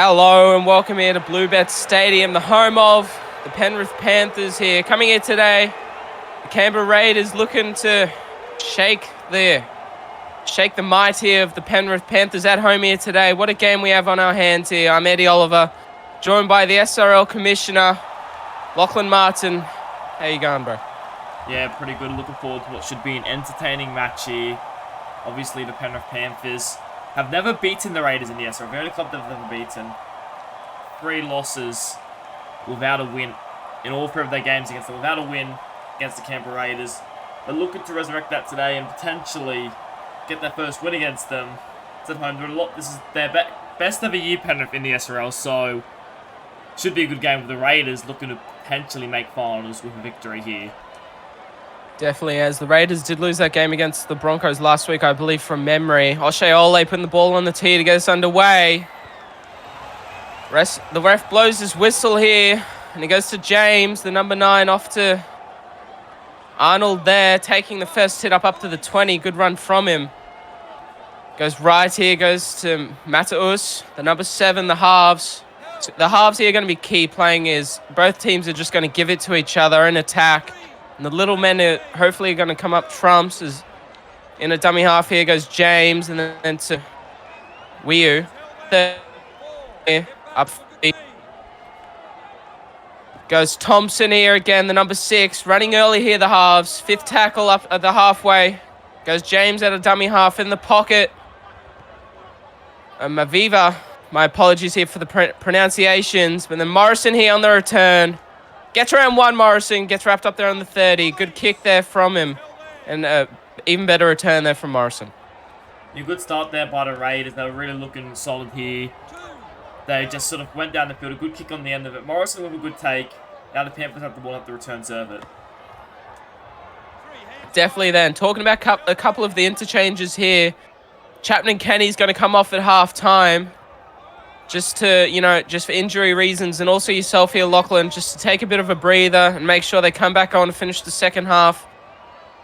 Hello and welcome here to Bluebet Stadium, the home of the Penrith Panthers here. Coming here today, the Canberra Raiders looking to shake the might here of the Penrith Panthers at home here today. What a game we have on our hands here. I'm Eddie Oliver, joined by the SRL Commissioner, Lachlan Martin. How you going, bro? Yeah, pretty good. Looking forward to what should be an entertaining match here. Obviously, the Penrith Panthers have never beaten the Raiders in the SRL. The only club they've never beaten. 3 losses without a win in all 3 of their games against them. Without a win against the Canberra Raiders. They're looking to resurrect that today and potentially get their first win against them. It's at home. This is their best ever year, Penrith, in the SRL. So, should be a good game with the Raiders looking to potentially make finals with a victory here. Definitely, as the Raiders did lose that game against the Broncos last week, I believe, from memory. O'Shea Ole putting the ball on the tee to get us underway. The ref blows his whistle here, and he goes to James, the number 9, off to Arnold there, taking the first hit up to the 20. Good run from him. Goes right here, goes to Mateus, the number 7, the halves. The halves here are going to be key. Playing is both teams are just going to give it to each other in attack. And the little men are hopefully going to come up trumps. As in a dummy half here goes James, and then to Wiu. Up goes Thompson here again, the number 6. Running early here, the halves. 5th tackle up at the halfway. Goes James at a dummy half in the pocket. Maviva, my apologies here for the pronunciations. But then Morrison here on the return. Gets around 1, Morrison. Gets wrapped up there on the 30. Good kick there from him. And even better return there from Morrison. A good start there by the Raiders. They were really looking solid here. They just sort of went down the field. A good kick on the end of it. Morrison with a good take. Now the Panthers have the ball, have to return serve it. Definitely then. Talking about a couple of the interchanges here. Chapman Kenny's going to come off at half-time. Just to, just for injury reasons, and also yourself here, Lachlan, just to take a bit of a breather and make sure they come back on to finish the second half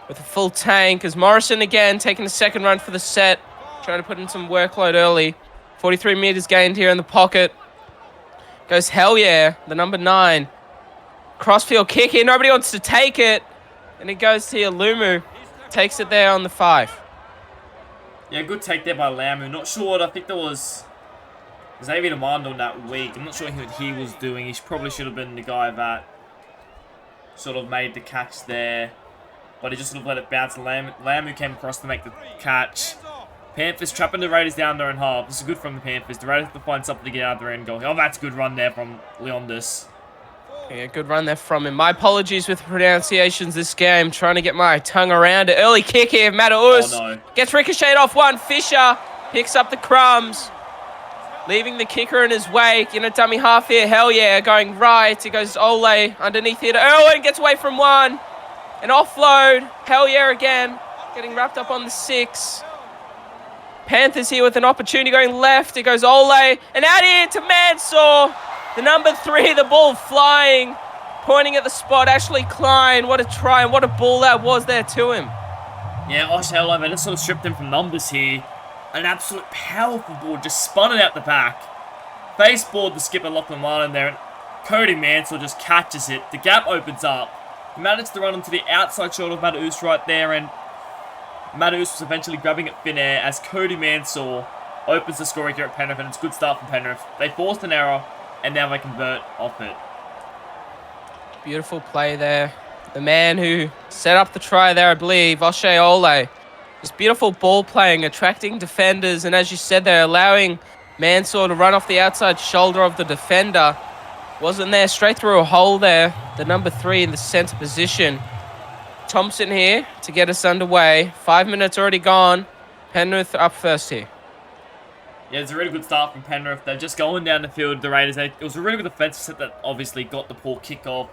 with a full tank. As Morrison again taking the second run for the set, trying to put in some workload early. 43 meters gained here in the pocket. Goes hell yeah, the number 9. Crossfield kick here, nobody wants to take it. And it goes to Lumu. Takes it there on the 5. Yeah, good take there by Lamu. Not sure what, I think there was Xavier Demand on that week. I'm not sure what he was doing. He probably should have been the guy that sort of made the catch there. But he just sort of let it bounce. Lamu came across to make the catch. Panthers trapping the Raiders down there in half. This is good from the Panthers. The Raiders have to find something to get out of their end goal. Oh, that's a good run there from Leondis. Yeah, good run there from him. My apologies with pronunciations this game. Trying to get my tongue around it. Early kick here. Mateus gets ricocheted off 1. Fisher picks up the crumbs. Leaving the kicker in his wake. In a dummy half here. Hell yeah. Going right. It goes Ole underneath here to Irwin. Gets away from 1. An offload. Hell yeah again. Getting wrapped up on the 6. Panthers here with an opportunity going left. It goes Ole. And out here to Mansour. The number 3. The ball flying. Pointing at the spot. Ashley Klein. What a try and what a ball that was there to him. Yeah, Oshaola, they just sort of stripped him from numbers here. An absolute powerful ball, just spun it out the back. Faceboard the skipper Lachlan Martin there, and Cody Mansell just catches it. The gap opens up. He managed to run onto the outside shoulder of Mateus right there, and Mateus was eventually grabbing at thin air as Cody Mansell opens the scoring here at Penrith, and it's a good start from Penrith. They forced an error, and now they convert off it. Beautiful play there. The man who set up the try there, I believe, O'Shea Ole. Just beautiful ball playing, attracting defenders, and as you said, they're allowing Mansour to run off the outside shoulder of the defender. Wasn't there, straight through a hole there. The number 3 in the centre position. Thompson here to get us underway. 5 minutes already gone. Penrith up first here. Yeah, it's a really good start from Penrith. They're just going down the field, the Raiders. It was a really good defensive set that obviously got the poor kick off.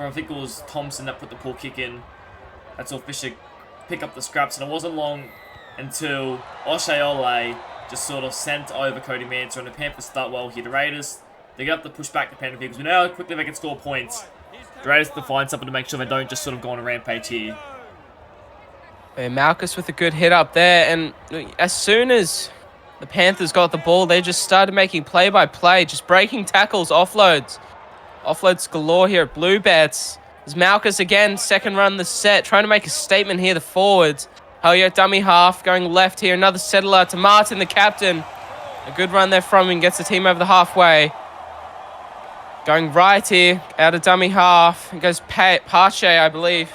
I think it was Thompson that put the poor kick in. That's all Fisher pick up the scraps, and it wasn't long until O'Shea Ole just sort of sent over Cody Mansell, and the Panthers start well here. The Raiders, they get up to push back the Penrith because we know how quickly they can score points. The Raiders have to find something to make sure they don't just sort of go on a rampage here. And Malchus with a good hit up there, and as soon as the Panthers got the ball, they just started making play-by-play, just breaking tackles, offloads. Offloads galore here at Bluebets. There's Malchus again, second run the set, trying to make a statement here, the forwards. Hellier, dummy half, going left here. Another settler to Martin, the captain. A good run there from him, gets the team over the halfway. Going right here, out of dummy half. It goes Pache, I believe.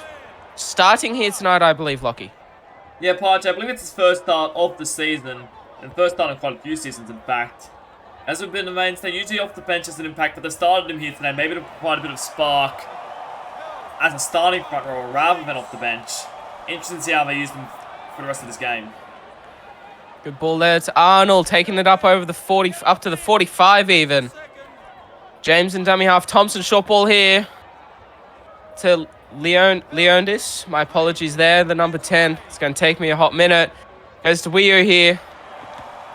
Starting here tonight, I believe, Lockie. Yeah, Pache, I believe it's his first start of the season. And first start in quite a few seasons, in fact. As we've been the mainstay, usually off the bench as an impact, but they've started him here today, maybe to provide a bit of spark as a starting front rower rather than off the bench. Interesting to see how they use him for the rest of this game. Good ball there to Arnold, taking it up over the 40, up to the 45 even. James and dummy half. Thompson, short ball here to Leondis. My apologies there, the number 10. It's going to take me a hot minute. Goes to Wio here.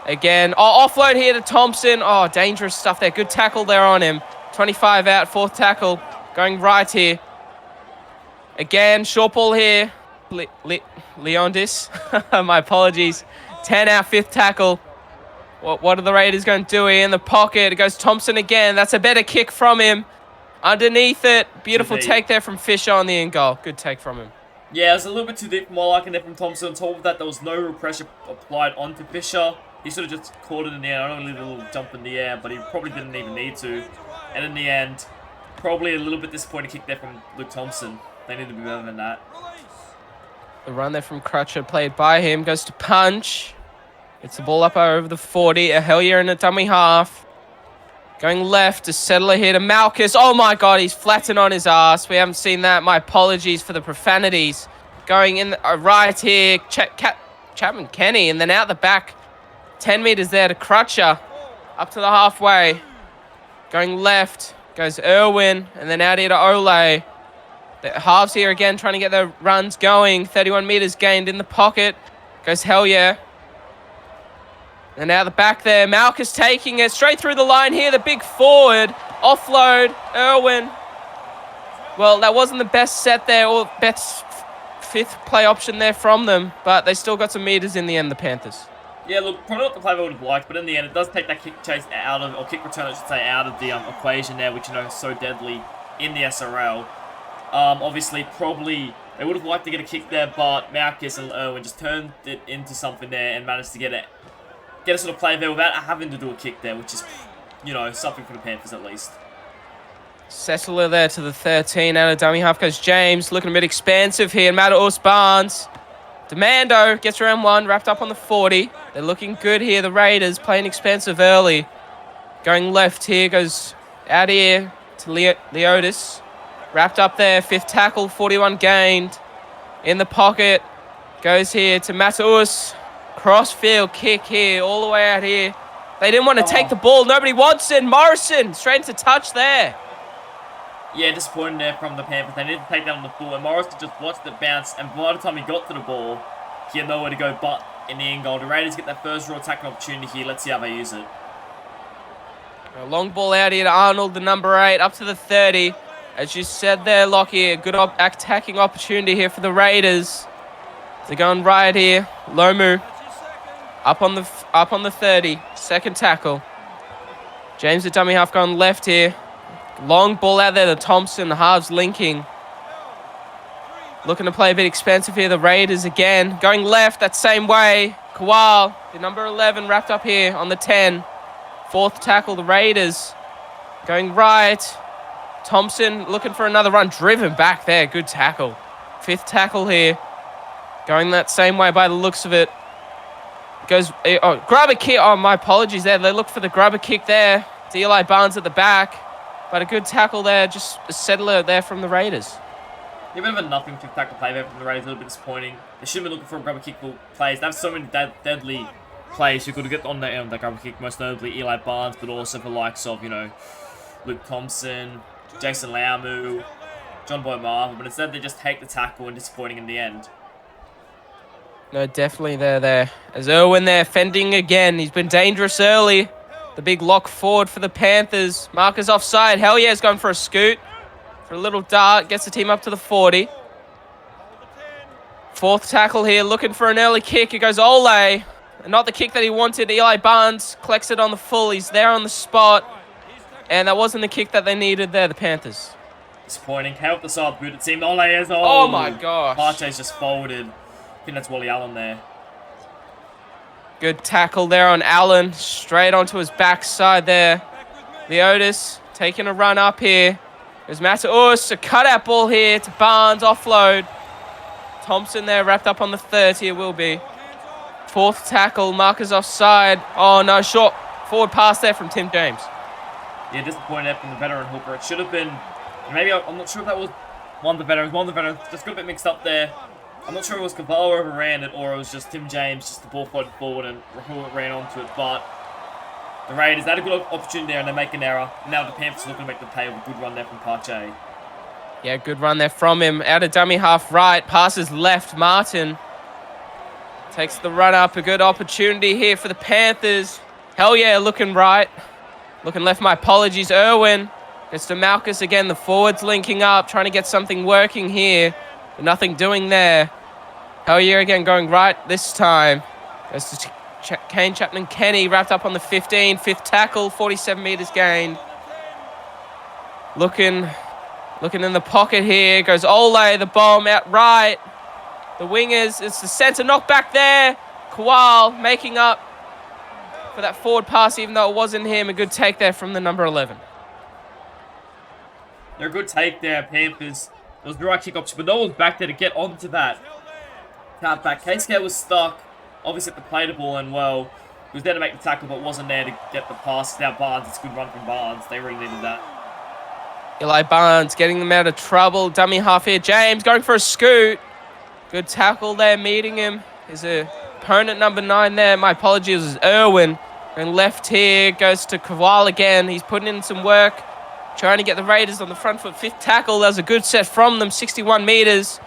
Again. Oh, offload here to Thompson. Oh, dangerous stuff there. Good tackle there on him. 25 out, fourth tackle. Going right here. Again, short ball here. Leondis. My apologies. 10 out, fifth tackle. What are the Raiders going to do here in the pocket? It goes Thompson again. That's a better kick from him. Underneath it. Beautiful take there from Fisher on the in goal. Good take from him. Yeah, it was a little bit too deep, more like it from Thompson. On top of that, there was no real pressure applied onto Fisher. He sort of just caught it in the air. I only did a little jump in the air, but he probably didn't even need to. And in the end, probably a little bit disappointing kick there from Luke Thompson. They need to be better than that. The run there from Crutcher played by him. Goes to Punch. Gets the ball up over the 40. A Hellier in a dummy half. Going left to Settler here to Malchus. Oh my god, he's flattened on his ass. We haven't seen that. My apologies for the profanities. Going in right here. Chapman Kenny. And then out the back. 10 meters there to Crutcher. Up to the halfway. Going left. Goes Irwin. And then out here to Ole. The halves here again, trying to get their runs going. 31 meters gained in the pocket. Goes Hellier. And out the back there, Malchus taking it straight through the line here. The big forward. Offload. Irwin. Well, that wasn't the best set there, or best fifth play option there from them. But they still got some meters in the end, the Panthers. Yeah, look, probably not the play they would have liked, but in the end, it does take that kick chase out of, or kick return, I should say, out of the equation there, which, you know, is so deadly in the SRL. Obviously, probably they would have liked to get a kick there, but Malchus and Irwin just turned it into something there and managed to get a sort of play there without having to do a kick there, which is, you know, something for the Panthers at least. Settler there to the 13 out of dummy half goes James, looking a bit expansive here. Matterhorse Barnes. Demando gets around one, wrapped up on the 40. They're looking good here, the Raiders, playing expensive early. Going left here, goes out here to Leotis. Wrapped up there, fifth tackle, 41 gained. In the pocket, goes here to Matteus. Crossfield kick here, all the way out here. They didn't want to take the ball. Nobody wants it. Morrison, straight into touch there. Yeah, disappointing there from the Panthers. They needed to take that on the floor, and Morrison just watched it bounce, and by the time he got to the ball, he had nowhere to go but in the end goal. The Raiders get that first raw attacking opportunity here. Let's see how they use it. A long ball out here to Arnold, the number 8, up to the 30. As you said there, Lockie, a good attacking opportunity here for the Raiders. They're going right here. Lomu up on the 30. Second tackle. James the dummy half going left here. Long ball out there to Thompson. The halves linking. Looking to play a bit expensive here. The Raiders again. Going left that same way. Kowal, the number 11, wrapped up here on the 10. Fourth tackle, the Raiders. Going right. Thompson looking for another run. Driven back there. Good tackle. Fifth tackle here. Going that same way by the looks of it. Goes, oh, grab a kick. Oh, my apologies there. They look for the grab a kick there. It's Eli Barnes at the back. But a good tackle there. Just a settler there from the Raiders. Yeah, bit of a nothing fifth tackle play there from the Raiders. A little bit disappointing. They should have been looking for a grab a kick for plays. They have so many deadly players who could get on that grab a kick. Most notably Eli Barnes, but also the likes of, you know, Luke Thompson, Jason Laumu, John Boy Marvel. But instead they just take the tackle, and disappointing in the end. No, definitely they're there. As Irwin there, fending again. He's been dangerous early. The big lock forward for the Panthers. Marcus offside. Hell yeah, is going for a scoot. For a little dart. Gets the team up to the 40. Fourth tackle here. Looking for an early kick. It goes Ole. Not the kick that he wanted. Eli Barnes collects it on the full. He's there on the spot. And that wasn't the kick that they needed there, the Panthers. Disappointing. Help the side boot. It seemed Ole is. Oh my gosh. Parche's just folded. I think that's Wally Allen there. Good tackle there on Allen. Straight onto his backside there. Leotis taking a run up here. There's Mataus. A cutout ball here to Barnes. Offload. Thompson there wrapped up on the 30. It will be. Fourth tackle. Marcus offside. Oh no, short forward pass there from Tim James. Yeah, disappointed from the veteran hooker. It should have been, maybe, I'm not sure if that was one of the veterans. Just got a bit mixed up there. I'm not sure if it was Cavallo overran it or it was just Tim James, just the ball floated forward and Rahul ran onto it. But the Raiders had a good opportunity there and they make an error. Now the Panthers are looking to make the pay with a good run there from Parche. Yeah, good run there from him. Out of dummy half right. Passes left. Martin takes the run up. A good opportunity here for the Panthers. Hell yeah, looking right. Looking left, my apologies. Irwin gets to Malchus again. The forwards linking up, trying to get something working here. But nothing doing there. Hell yeah again, going right this time. Goes to Kane Chapman-Kenny, wrapped up on the 15. Fifth tackle, 47 meters gained. Looking in the pocket here. Goes Ole, the bomb out right. The wingers, it's the centre knock back there. Kowal making up for that forward pass, even though it wasn't him. A good take there from the number 11. They're a good take there, Panthers. It was the right kick option, but no one's back there to get onto that. Cut back. K-Scout was stuck. Obviously at the play the ball and well. He was there to make the tackle, but wasn't there to get the pass. Now Barnes, it's a good run from Barnes. They really needed that. Eli Barnes getting them out of trouble. Dummy half here. James going for a scoot. Good tackle there, meeting him. His opponent number 9 there. My apologies, is Irwin. Going left here, goes to Kowal again. He's putting in some work, trying to get the Raiders on the front foot. Fifth tackle, that was a good set from them, 61 meters.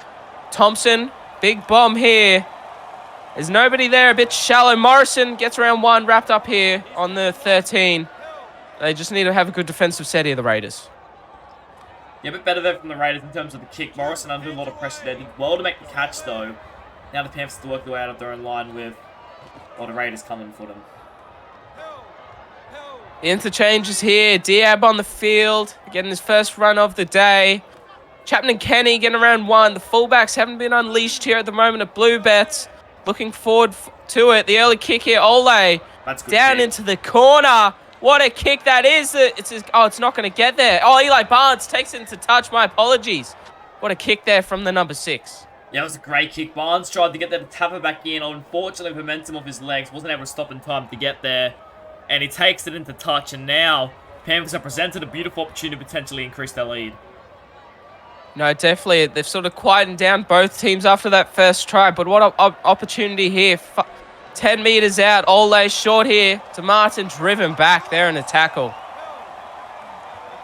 Thompson, big bomb here. There's nobody there, a bit shallow. Morrison gets around 1, wrapped up here on the 13. They just need to have a good defensive set here, the Raiders. Yeah, a bit better there from the Raiders in terms of the kick. Morrison under a lot of pressure there. Did well to make the catch, though. Now the Panthers have to work their way out of their own line with all the Raiders coming for them. The interchanges here. Diab on the field, getting his first run of the day. Chapman and Kenny getting around 1. The fullbacks haven't been unleashed here at the moment at Blue Bets. Looking forward to it. The early kick here. Ole down into the corner. What a kick that is. It's not going to get there. Oh, Eli Barnes takes it into touch. My apologies. What a kick there from the number 6. Yeah, it was a great kick. Barnes tried to get there to tap it back in. Unfortunately, momentum of his legs. Wasn't able to stop in time to get there. And he takes it into touch. And now, Panthers have presented a beautiful opportunity to potentially increase their lead. No, definitely. They've sort of quietened down both teams after that first try. But what an opportunity here. 10 meters out. Ole short here to Martin. Driven back there in a tackle.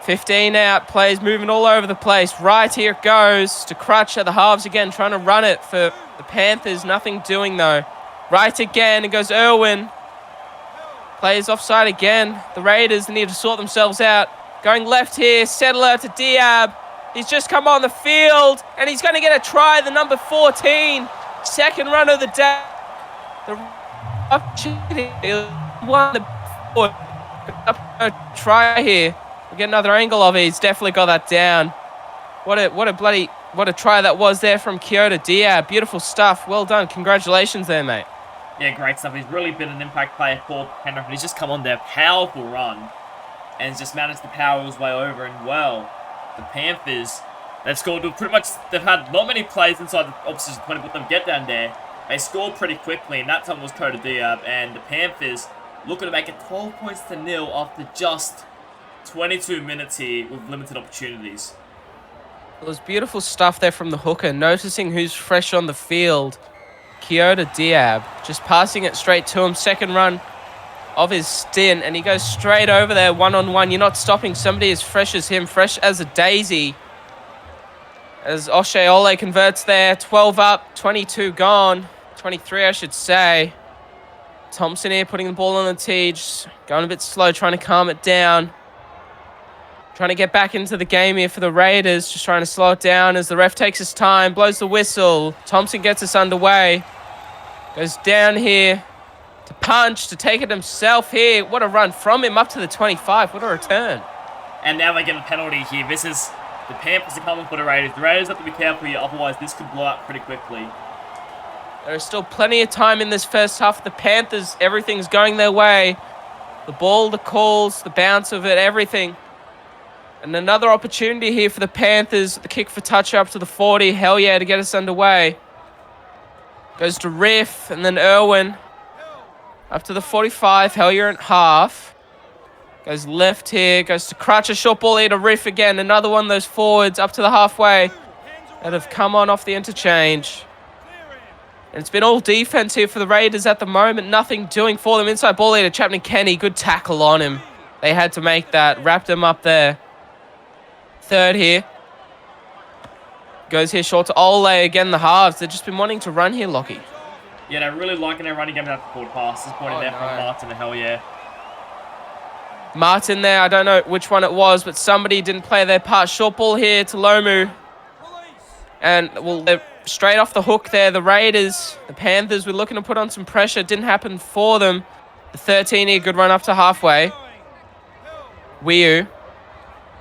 15 out. Plays moving all over the place. Right here it goes to Crutch at the halves again. Trying to run it for the Panthers. Nothing doing though. Right again. It goes Irwin. Plays offside again. The Raiders need to sort themselves out. Going left here. Settler to Diab. He's just come on the field. And he's going to get a try. The number 14. Second run of the day. The won the try here. We'll get another angle of it. He's definitely got that down. What a try that was there from Kyoto Diab. Beautiful stuff. Well done. Congratulations there, mate. Yeah, great stuff. He's really been an impact player for Penrith. He's just come on their powerful run and has just managed to power his way over. And well, the Panthers, they've scored pretty much. They've had not many plays inside the opposition 20, but them get down there. They scored pretty quickly, and that time was Kota Diab, and the Panthers looking to make it 12 points to 0 after just 22 minutes here with limited opportunities. It was beautiful stuff there from the hooker, noticing who's fresh on the field. Kyoto Diab, just passing it straight to him. Second run of his stint, and he goes straight over there, one-on-one. You're not stopping somebody as fresh as him, fresh as a daisy. As O'Shea Ole converts there, 12 up, 22 gone. 23, I should say. Thompson here putting the ball on the tee, just going a bit slow, trying to calm it down. Trying to get back into the game here for the Raiders, just trying to slow it down as the ref takes his time, blows the whistle. Thompson gets us underway. Goes down here to punch, to take it himself here. What a run from him up to the 25. What a return. And now they get a penalty here. This is the Panthers are coming for the Raiders. The Raiders have to be careful here, otherwise this could blow up pretty quickly. There is still plenty of time in this first half. The Panthers, everything's going their way. The ball, the calls, the bounce of it, everything. And another opportunity here for the Panthers. The kick for touch up to the 40. Hell yeah, to get us underway. Goes to Riff, and then Irwin. Up to the 45. Hell yeah at half. Goes left here. Goes to Crutcher. Short ball here to Riff again. Another one of those forwards up to the halfway that have come on off the interchange. And it's been all defense here for the Raiders at the moment. Nothing doing for them. Inside ball here to Chapman Kenny. Good tackle on him. They had to make that. Wrapped him up there. Third here. Goes here short to Ole. Again, the halves. They've just been wanting to run here, Lockie. Yeah, they're really liking their running game at the forward pass. This point in there from Martin. Hell yeah. Martin there. I don't know which one it was, but somebody didn't play their part. Short ball here to Lomu. And, well, they're straight off the hook there. The Raiders, the Panthers were looking to put on some pressure. Didn't happen for them. The 13 here. Good run up to halfway. Wiu.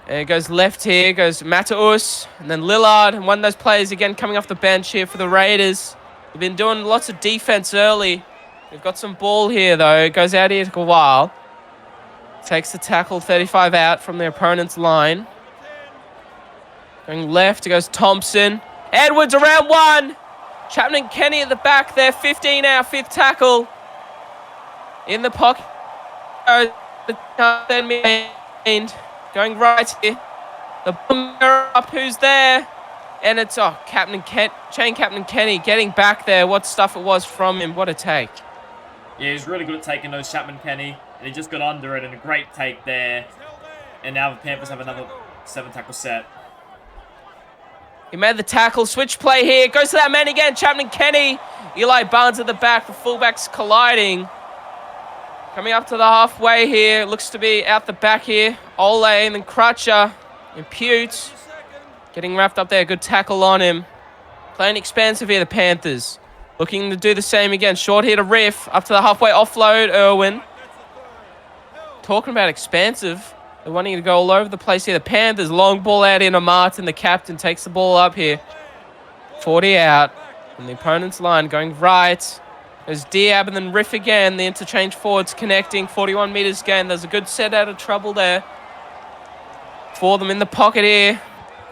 And it goes left here, goes Mataus, and then Lillard, and one of those players again coming off the bench here for the Raiders. They've been doing lots of defense early. They've got some ball here, though. It goes out here, took a while. Takes the tackle, 35 out from the opponent's line. Going left, it goes Thompson. Edwards around one. Chapman Kenny at the back there, 15 out, fifth tackle. In the pocket. Going right here. The bomber up, who's there? And it's, Chain Captain Kenny getting back there. What stuff it was from him. What a take. Yeah, he's really good at taking those, Chapman Kenny. And he just got under it, and a great take there. And now the Panthers have another 7-tackle set. He made the tackle. Switch play here. Goes to that man again. Chapman Kenny. Eli Barnes at the back. The fullbacks colliding. Coming up to the halfway here. Looks to be out the back here. Ole and then Crutcher. Impute. Getting wrapped up there. Good tackle on him. Playing expansive here, the Panthers. Looking to do the same again. Short here to Riff. Up to the halfway. Offload. Irwin. Talking about expansive. They're wanting to go all over the place here. The Panthers. Long ball out into Martin. The captain takes the ball up here. 40 out. And the opponent's line going right. There's Diab and then Riff again. The interchange forwards connecting. 41 meters gain. There's a good set out of trouble there. For them in the pocket here.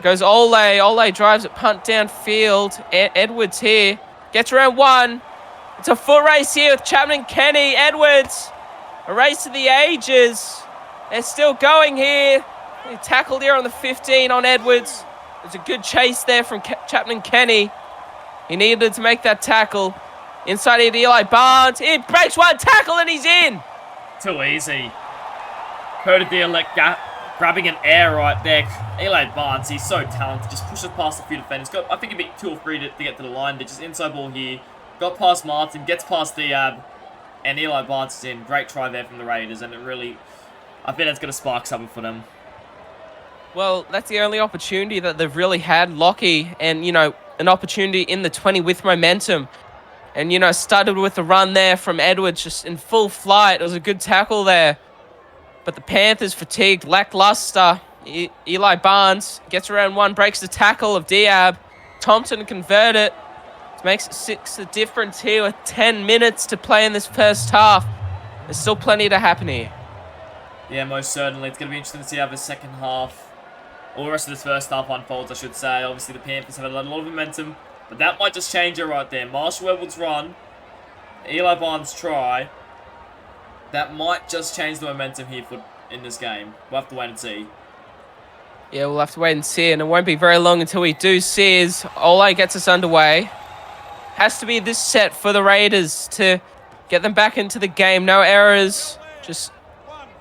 Goes Ole. Ole drives it punt downfield. Edwards here. Gets around one. It's a foot race here with Chapman Kenny. Edwards. A race to the ages. They're still going here. They tackled here on the 15 on Edwards. There's a good chase there from Chapman Kenny. He needed to make that tackle. Inside here to Eli Barnes. He breaks one tackle and he's in. Too easy. Grabbing an air right there. Eli Barnes, he's so talented. Just pushes past a few defenders. I think he'd be 2 or 3 to get to the line. But just inside ball here. Got past Martin. Gets past Diab. And Eli Barnes is in. Great try there from the Raiders. And it really, I think it's going to spark something for them. Well, that's the only opportunity that they've really had, Lockie. And, you know, an opportunity in the 20 with momentum. And, you know, started with a run there from Edwards just in full flight. It was a good tackle there. But the Panthers fatigued, lackluster. Eli Barnes gets around one, breaks the tackle of Diab. Thompson convert it. Makes it 6 the difference here with 10 minutes to play in this first half. There's still plenty to happen here. Yeah, most certainly. It's going to be interesting to see how the second half, or the rest of this first half unfolds, I should say. Obviously, the Panthers have a lot of momentum. But that might just change it right there. Marshall Edwards' run, Eli Barnes' try. That might just change the momentum here in this game. We'll have to wait and see. Yeah, we'll have to wait and see. And it won't be very long until we do see as Ole gets us underway. Has to be this set for the Raiders to get them back into the game. No errors. Just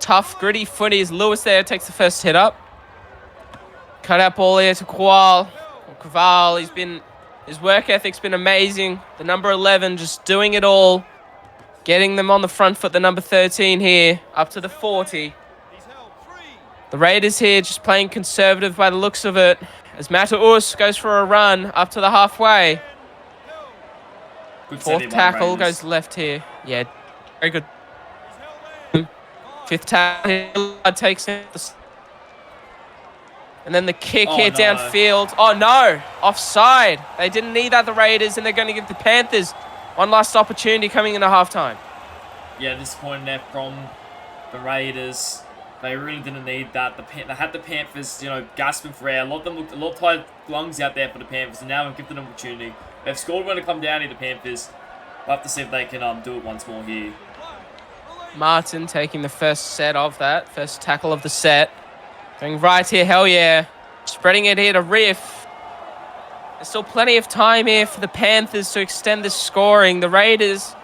tough, gritty footies. Lewis there takes the first hit up. Cut out ball here to Kowal. His work ethic's been amazing. The number 11 just doing it all. Getting them on the front foot. The number 13 here. Up to the 40. The Raiders here just playing conservative by the looks of it. As Mataus goes for a run up to the halfway. Good Fourth tackle goes left here. Yeah, Very good. Fifth tackle takes it. And then the kick here downfield. Oh, no. Offside. They didn't need that, the Raiders, and they're going to give the Panthers one last opportunity coming into halftime. Yeah, disappointing there from the Raiders. They really didn't need that. They had the Panthers, gasping for air. A lot of tired lungs out there for the Panthers, and now they've given them an opportunity. They've scored when they come down here, the Panthers. We'll have to see if they can do it once more here. Martin taking the first tackle of the set. Going right here, hell yeah. Spreading it here to Riff. There's still plenty of time here for the Panthers to extend the scoring. The Raiders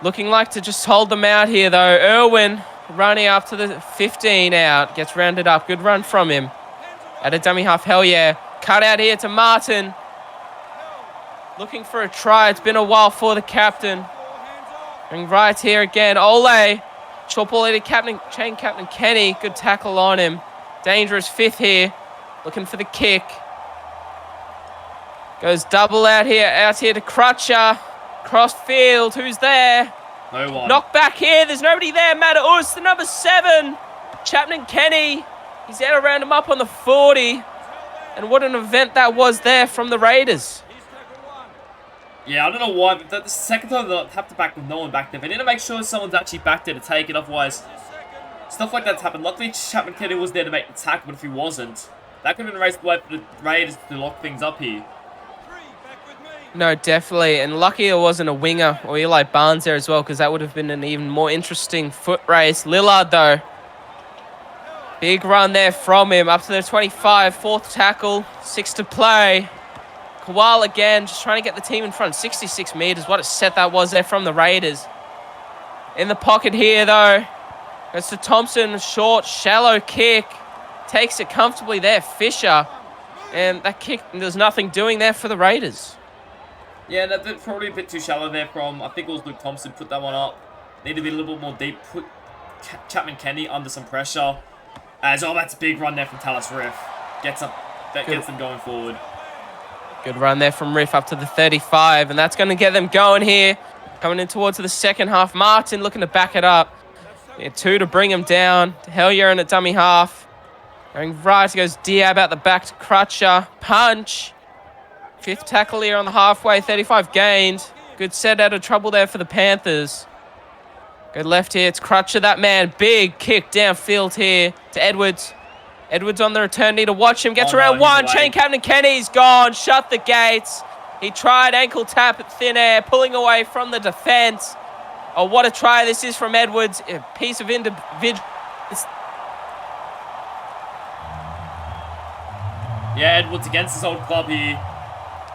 looking like to just hold them out here, though. Irwin running up to the 15 out. Gets rounded up. Good run from him. At a dummy half, hell yeah. Cut out here to Martin. Looking for a try. It's been a while for the captain. Going right here again. Ole. Short ball to chain captain Kenny. Good tackle on him. Dangerous fifth here. Looking for the kick. Goes double out here to Crutcher. Cross field. Who's there? No one. Knock back here. There's nobody there. Mataus, the number 7. Chapman Kenny. He's there to round him up on the 40. And what an event that was there from the Raiders. Yeah, I don't know why, but the second time they tapped it back with no one back there. They need to make sure someone's actually back there to take it, otherwise stuff like that's happened. Luckily, Chapman Kenny was there to make the tackle, but if he wasn't, that could have been a race away for the Raiders to lock things up here. No, definitely. And lucky it wasn't a winger or Eli Barnes there as well, because that would have been an even more interesting foot race. Lillard, though. Big run there from him. Up to the 25. Fourth tackle. 6 to play. Kowal again, just trying to get the team in front. 66 meters. What a set that was there from the Raiders. In the pocket here, though. Goes to Thompson. Short, shallow kick. Takes it comfortably there. Fisher. And that kick, there's nothing doing there for the Raiders. Yeah, that's probably a bit too shallow there from, I think it was Luke Thompson put that one up. Need to be a little bit more deep. Put Chapman Kenny under some pressure. That's a big run there from Talis Riff. Gets them going forward. Good run there from Riff up to the 35, and that's going to get them going here. Coming in towards the second half. Martin looking to back it up. 2 to bring him down. Hellier in a dummy half. Going right, goes Diab out the back to Crutcher. Punch. 5th tackle here on the halfway. 35 gained. Good set out of trouble there for the Panthers. Good left here. It's Crutcher, that man. Big kick downfield here to Edwards. Edwards on the return. Need to watch him. Gets around one. Chain captain Kenny's gone. Shut the gates. He tried ankle tap at thin air, pulling away from the defense. Oh, what a try this is from Edwards. A piece of individual. Yeah, Edwards against his old club here.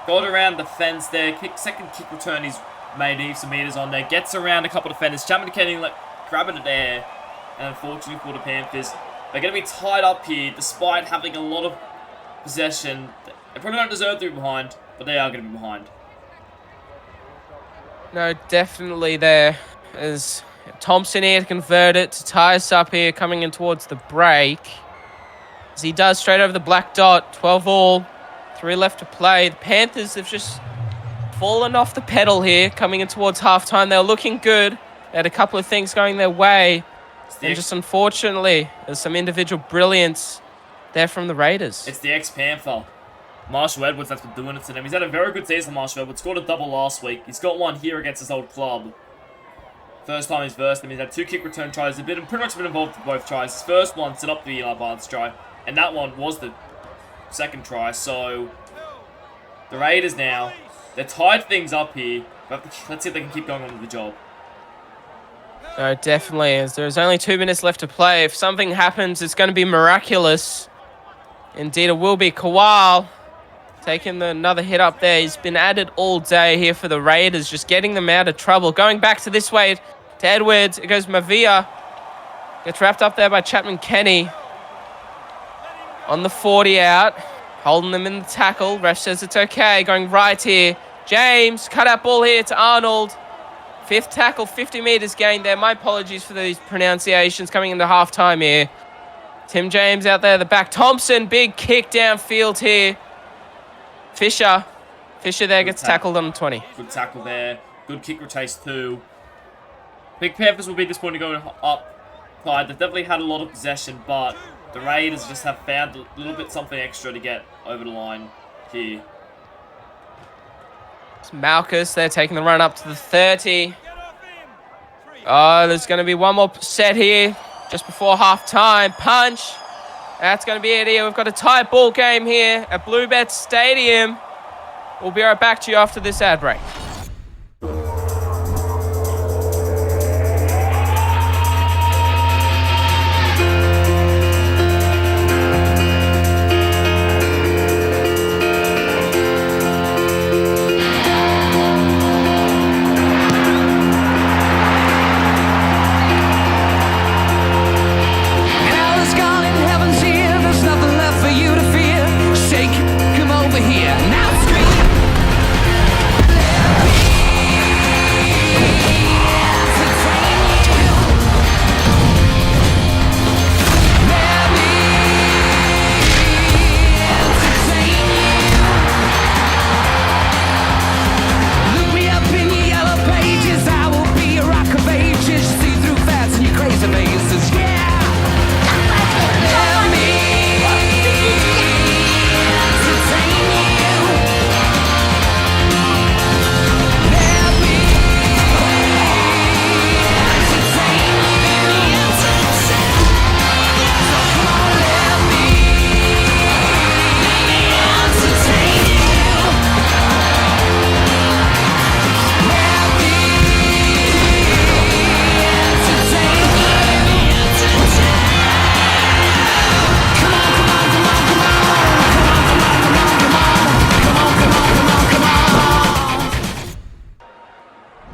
Got around the fence there. Second kick return he's made some meters on there. Gets around a couple of defenders. Chapman Kenny grabbing it there. And unfortunately for the Panthers, they're going to be tied up here despite having a lot of possession. They probably don't deserve to be behind, but they are going to be behind. No, definitely there. As Thompson here to convert it to tie us up here coming in towards the break. As he does straight over the black dot. 12 all. 3 left to play. The Panthers have just fallen off the pedal here coming in towards halftime. They were looking good. They had a couple of things going their way. And just unfortunately, there's some individual brilliance there from the Raiders. It's the ex-Panther, Marshall Edwards, that's been doing it to them. He's had a very good season, Marshall Edwards. Scored a double last week. He's got one here against his old club. First time he's versed them. He's had 2 kick return tries. He's pretty much been involved with both tries. His first one set up the Eli Barnes try, and that one was the second try. So the Raiders now, they're tied things up here. But let's see if they can keep going on with the job. No, definitely. As there's only 2 minutes left to play. If something happens, it's going to be miraculous. Indeed, it will be. Kowal taking another hit up there. He's been at it all day here for the Raiders, just getting them out of trouble. Going back to this way to Edwards. It goes Mavia. Gets wrapped up there by Chapman Kenny. On the 40 out. Holding them in the tackle. Ref says it's okay. Going right here. James. Cut out ball here to Arnold. 5th tackle, 50 meters gained there. My apologies for these pronunciations coming into halftime here. Tim James out there at the back. Thompson, big kick downfield here. Fisher there gets tackled on the 20. Good tackle there. Good kick chase too. think Panthers will be disappointed going up. They've definitely had a lot of possession, but the Raiders just have found a little bit something extra to get over the line here. It's Malchus, they're taking the run up to the 30. Oh, there's going to be one more set here just before half-time. Punch. That's going to be it here. We've got a tight ball game here at Bluebet Stadium. We'll be right back to you after this ad break.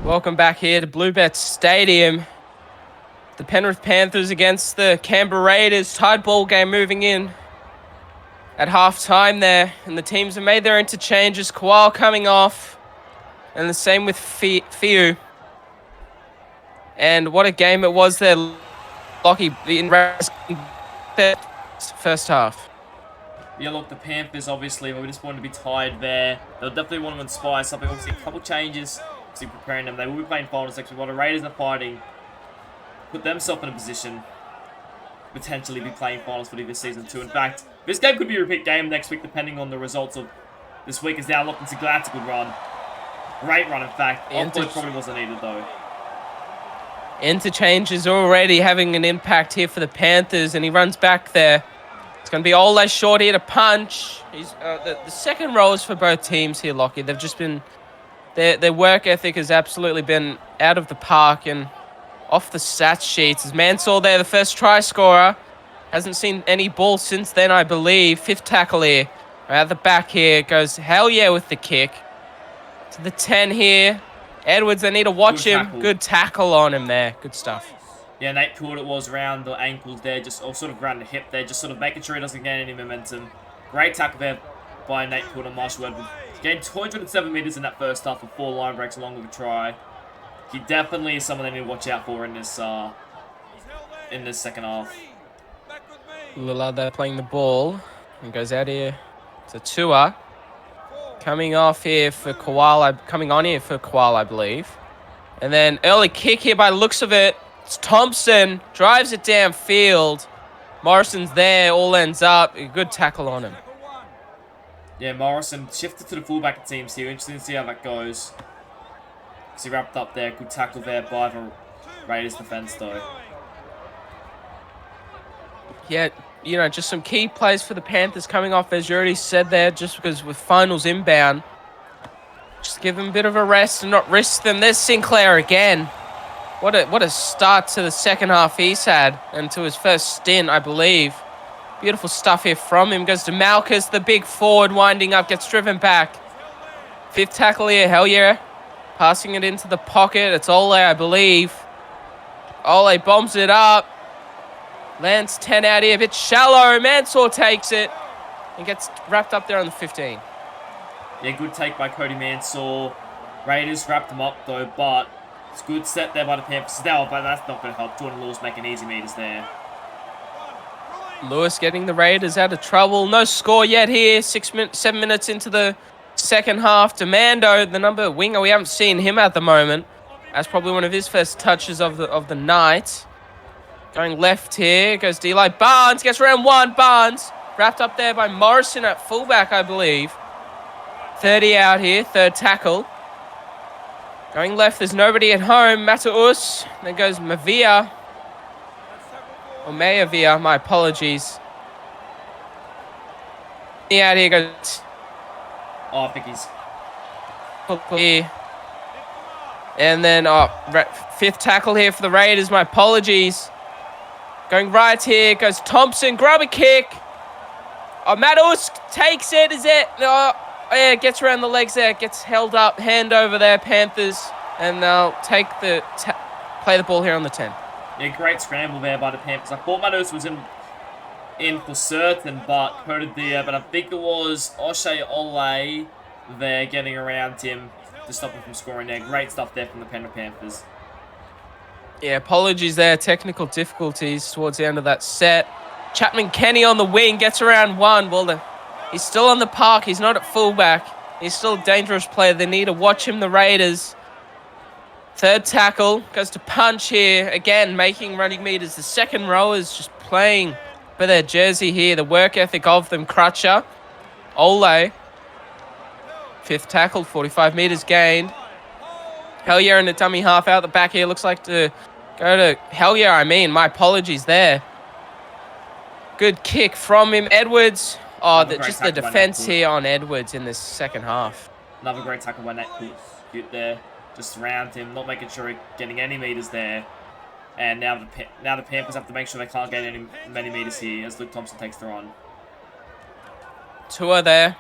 Welcome back here to Bluebet Stadium. The Penrith Panthers against the Canberra Raiders. Tied ball game moving in at half-time there. And the teams have made their interchanges. Koal coming off. And the same with Fiu. And what a game it was there. Lockie in first half. Yeah, look, the Panthers obviously we just wanted to be tied there. They'll definitely want to inspire something. Obviously, a couple changes. Preparing them. They will be playing finals next week. While the Raiders are fighting, put themselves in a position to potentially be playing finals footy this season too. In fact, this game could be a repeat game next week depending on the results of this week, as now looking to glad a good run. Great run, in fact. Offload probably wasn't needed though. Interchange is already having an impact here for the Panthers, and he runs back there. It's going to be Ole short here to punch. He's the second rows for both teams here, Lockie. They've just been... Their work ethic has absolutely been out of the park and off the stats sheets. As Mansour there, the first try scorer. Hasn't seen any ball since then, I believe. Fifth tackle here. At the back here. Goes hell yeah with the kick. To the 10 here. Edwards, they need to watch him. Tackle. Good tackle on him there. Good stuff. Yeah, Nate caught it was around the ankles there, or sort of around the hip there, just sort of making sure he doesn't gain any momentum. Great tackle there by Nate Coote and Marshall Edwards. Gained 207 metres in that first half with 4 line breaks along with a try. He definitely is someone they need to watch out for in this second half. Lillard there playing the ball. And goes out here to Tua. Coming off here for Koal. Coming on here for Koal, I believe. And then early kick here by the looks of it. It's Thompson. Drives it downfield. Morrison's there. All ends up. A good tackle on him. Yeah, Morrison shifted to the fullback, it seems here. Interesting to see how that goes. Because he wrapped up there. Good tackle there by the Raiders defense, though. Yeah, you know, just some key plays for the Panthers coming off, as you already said there, just because with finals inbound. Just give them a bit of a rest and not risk them. There's Sinclair again. What a start to the second half he's had, and to his first stint, I believe. Beautiful stuff here from him. Goes to Malchus, the big forward, winding up, gets driven back. Fifth tackle here, hell yeah. Passing it into the pocket. It's Ole, I believe. Ole bombs it up. Lands 10 out here, a bit shallow. Mansour takes it and gets wrapped up there on the 15. Yeah, good take by Cody Mansour. Raiders wrapped him up though, but it's a good set there by the Panthers. Now, but that's not going to help. Jordan Lewis making easy meters there. Lewis getting the Raiders out of trouble. No score yet here. 7 minutes into the second half. Demando, the number winger, we haven't seen him at the moment. That's probably one of his first touches of the night. Going left here, goes Eli Barnes, gets around one, Barnes. Wrapped up there by Morrison at fullback, I believe. 30 out here, third tackle. Going left, there's nobody at home. Mataus, then goes Mavia. Or Mayavia, my apologies. Out here goes... Oh, I think he's... Here. And then, fifth tackle here for the Raiders, my apologies. Going right here, goes Thompson, grab a kick. Oh, Mataus takes it, is it? Oh, yeah, gets around the legs there, gets held up, hand over there, Panthers. And they'll take the... play the ball here on the 10. Yeah, great scramble there by the Panthers. I thought Mataus was in for certain, but hurted there. But I think it was O'Shea Ole there getting around him to stop him from scoring there. Great stuff there from the Penrith Panthers. Yeah, apologies there. Technical difficulties towards the end of that set. Chapman Kenny on the wing, gets around one. Well, he's still on the park. He's not at fullback. He's still a dangerous player. They need to watch him, the Raiders. Third tackle, goes to punch here. Again, making running meters. The second row is just playing for their jersey here. The work ethic of them. Crutcher. Ole. Fifth tackle, 45 meters gained. Hellier in the dummy half out the back here. Looks like to go to Hellier, my apologies there. Good kick from him. Edwards. Oh, just the defense here on Edwards in this second half. Another great tackle by Nat Cute there. Just around him, not making sure he's getting any meters there. And now the Panthers have to make sure they can't get many meters here as Luke Thompson takes the run. Tua there.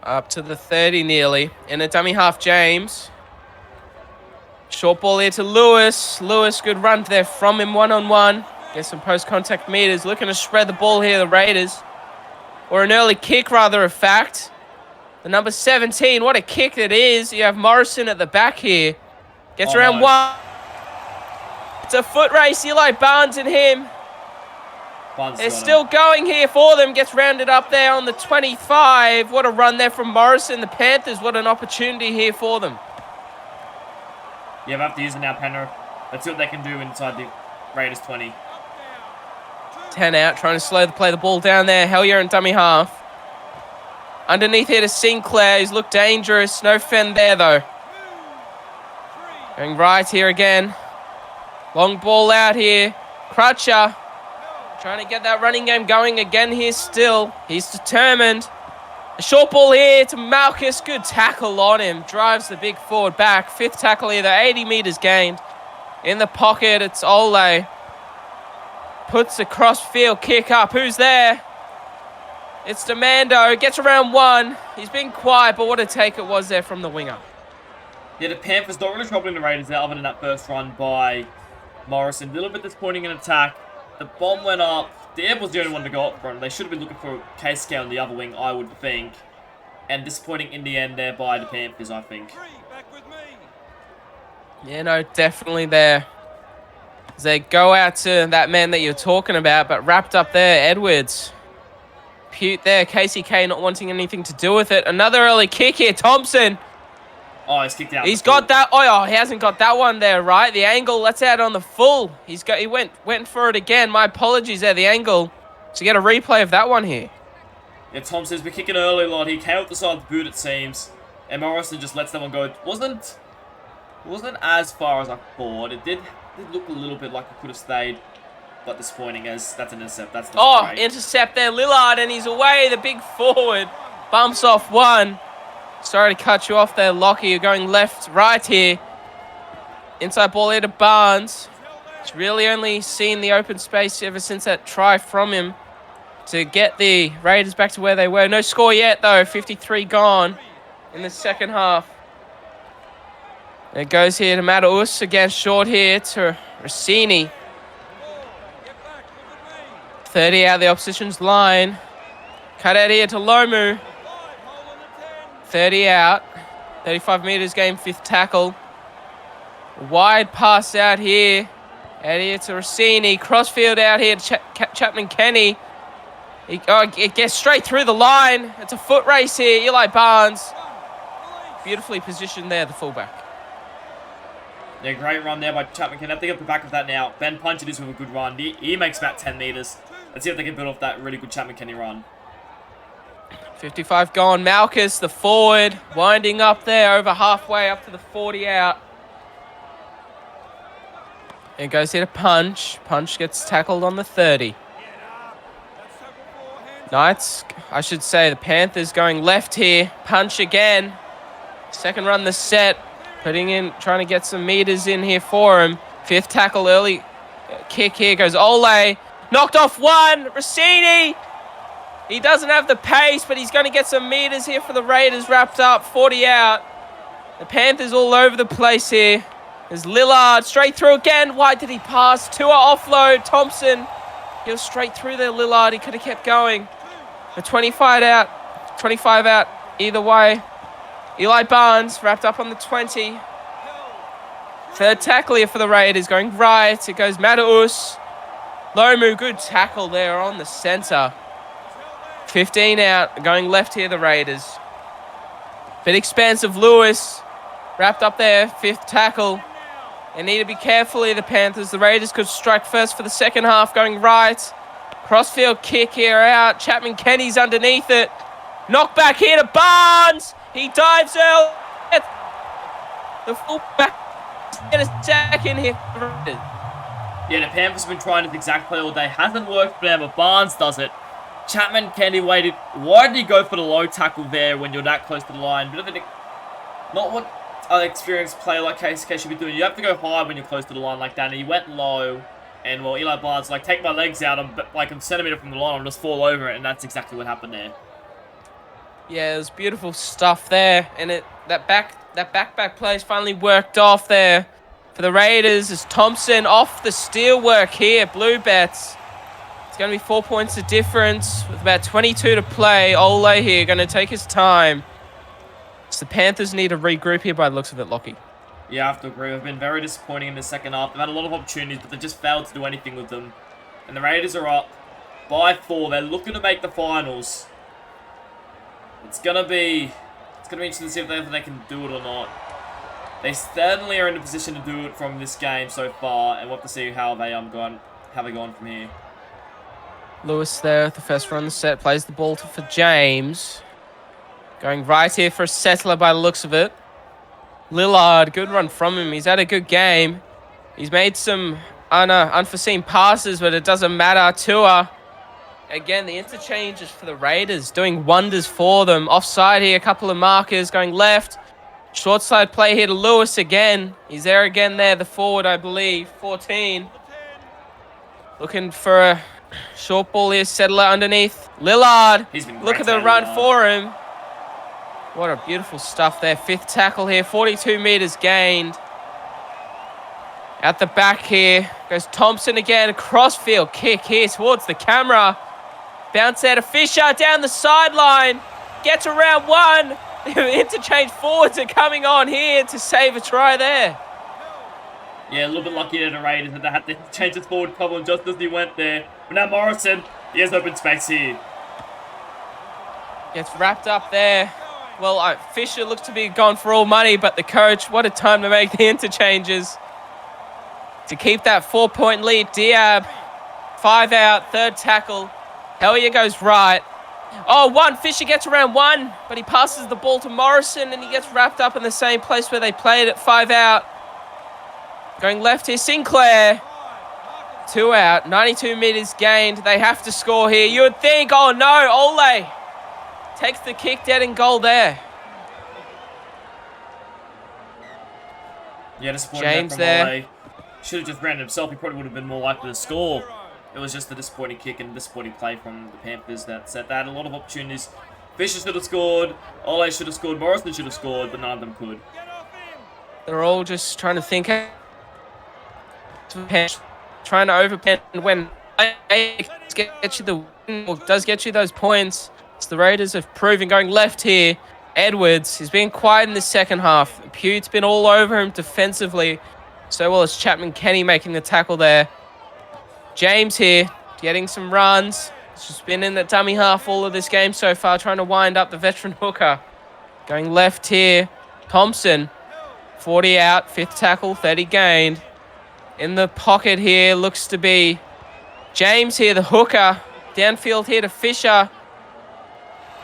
Up to the 30 nearly. In a dummy half, James. Short ball here to Lewis. Lewis, good run there from him one-on-one. Gets some post-contact meters. Looking to spread the ball here, the Raiders. Or an early kick, rather, of fact. The number 17, what a kick it is. You have Morrison at the back here. Gets around one. It's a foot race. Eli Barnes and him. They're still going here for them. Gets rounded up there on the 25. What a run there from Morrison. The Panthers, what an opportunity here for them. Yeah, we have to use it now, Penrith. Let's see what they can do inside the Raiders 20. 10 out, trying to play the ball down there. Hellier and dummy half. Underneath here to Sinclair. He's looked dangerous. No fend there, though. Going right here again. Long ball out here. Crutcher. Trying to get that running game going again here still. He's determined. A short ball here to Malchus. Good tackle on him. Drives the big forward back. Fifth tackle here. The 80 meters gained. In the pocket, it's Ole. Puts a cross-field kick up. Who's there? It's Demando. Gets around one. He's been quiet, but what a take it was there from the winger. Yeah, the Panthers not really troubling the Raiders there other than that first run by Morrison. A little bit disappointing in attack. The bomb went up. The Air was the only one to go up front. They should have been looking for K-Scale on the other wing, I would think. And disappointing in the end there by the Panthers, I think. Yeah, no, definitely there. As they go out to that man that you're talking about, but wrapped up there, Edwards. Pute there, KCK not wanting anything to do with it. Another early kick here, Thompson. Oh, he's kicked out. He's got that. Oh, he hasn't got that one there, right? The angle, let's out on the full. He went for it again. My apologies there, the angle. So you get a replay of that one here. Yeah, Thompson's been kicking early a lot. He came up the side of the boot, it seems. And Morrison just lets that one go. It wasn't as far as I thought. It did look a little bit like it could have stayed. But disappointing as that's an intercept. That's great. Intercept there, Lillard, and he's away. The big forward bumps off one. Sorry to cut you off there, Lockie. You're going left, right here. Inside ball here to Barnes. He's really only seen the open space ever since that try from him to get the Raiders back to where they were. No score yet, though. 53 gone in the second half. It goes here to Mataus. Again, short here to Rossini. 30 out of the opposition's line. Cut out here to Lomu. 30 out. 35 meters gain, fifth tackle. Wide pass out here. Out here to Rossini. Crossfield out here to Chapman Kenny. It gets straight through the line. It's a foot race here. Eli Barnes. Beautifully positioned there, the fullback. Yeah, great run there by Chapman. Can have to get the back of that now. Ben Punch it is with a good run. He makes about 10 meters. Let's see if they can build off that really good Chapman Kenny run. 55 gone. Malchus, the forward, winding up there over halfway up to the 40 out. It goes here to Punch. Punch gets tackled on the 30. Knights, I should say, the Panthers going left here. Punch again. Second run the set. Putting in, trying to get some meters in here for him. Fifth tackle early. Kick here goes Ole. Knocked off one. Rossini. He doesn't have the pace, but he's going to get some meters here for the Raiders. Wrapped up. 40 out. The Panthers all over the place here. There's Lillard. Straight through again. Why did he pass? Tua offload. Thompson. He was straight through there, Lillard. He could have kept going. The 25 out. 25 out. Either way. Eli Barnes wrapped up on the 20. Third tackle here for the Raiders going right. It goes Mataus. Lomu, good tackle there on the centre. 15 out. Going left here, the Raiders. Bit expansive, Lewis. Wrapped up there. Fifth tackle. They need to be careful here, the Panthers. The Raiders could strike first for the second half going right. Crossfield kick here out. Chapman Kenny's underneath it. Knock back here to Barnes. He dives early. The fullback get a second here. Yeah, the Panthers have been trying this exact play all day. Hasn't worked for them, but Barnes does it. Chapman Kenny waited. Why did he go for the low tackle there when you're that close to the line? Bit of an, not what an experienced player like KCK should be doing. You have to go high when you're close to the line like that. And he went low. And well, Eli Barnes like, take my legs out. I'm like a centimeter from the line. I'll just fall over it. And that's exactly what happened there. Yeah, it was beautiful stuff there, and that back plays finally worked off there for the Raiders. As Thompson off the steel work here, Blue Bets. It's going to be 4 points of difference with about 22 to play. Ole here going to take his time. So the Panthers need to regroup here by the looks of it, Lockie. Yeah, I have to agree. They've been very disappointing in the second half. They've had a lot of opportunities, but they just failed to do anything with them. And the Raiders are up by 4. They're looking to make the finals. It's gonna be interesting to see if they can do it or not. They certainly are in a position to do it from this game so far, and we'll have to see how they go on from here. Lewis there at the first run of the set plays the ball for James. Going right here for a settler by the looks of it. Lillard, good run from him. He's had a good game. He's made some unforeseen passes, but it doesn't matter. Tua. Again, the interchanges for the Raiders doing wonders for them. Offside here, a couple of markers going left. Short side play here to Lewis again. He's there again there, the forward, I believe. 14. Looking for a short ball here, settler underneath. Lillard, look at the run for him. What a beautiful stuff there. Fifth tackle here, 42 meters gained. At the back here goes Thompson again. Crossfield kick here towards the camera. Bounce out of Fisher down the sideline. Gets around one. Interchange forwards are coming on here to save a try there. Yeah, a little bit lucky to the Raiders that they had to change his forward problem just as he went there. But now Morrison, he has open space here. Gets wrapped up there. Well, Fisher looks to be gone for all money, but the coach, what a time to make the interchanges. To keep that 4-point lead, Diab. 5 out, third tackle. Hellier goes right. Oh, one. Fisher gets around one, but he passes the ball to Morrison, and he gets wrapped up in the same place where they played it. 5 out. Going left here, Sinclair. 2 out. 92 meters gained. They have to score here. You would think, oh no, Ole takes the kick dead in goal there. Yeah, disappointing James from there. Ole. Should have just ran himself. He probably would have been more likely to score. It was just a disappointing kick and a disappointing play from the Panthers that set that. A lot of opportunities. Fisher should have scored. Ole should have scored. Morrison should have scored, but none of them could. They're all just trying to think. Trying to overpen when get you the win, or does get you those points. So the Raiders have proven going left here. Edwards, he's been quiet in the second half. Pute's been all over him defensively. So well as Chapman Kenny making the tackle there. James here, getting some runs. He's just been in the dummy half all of this game so far, trying to wind up the veteran hooker. Going left here, Thompson. 40 out, 5th tackle, 30 gained. In the pocket here looks to be James here, the hooker. Downfield here to Fisher.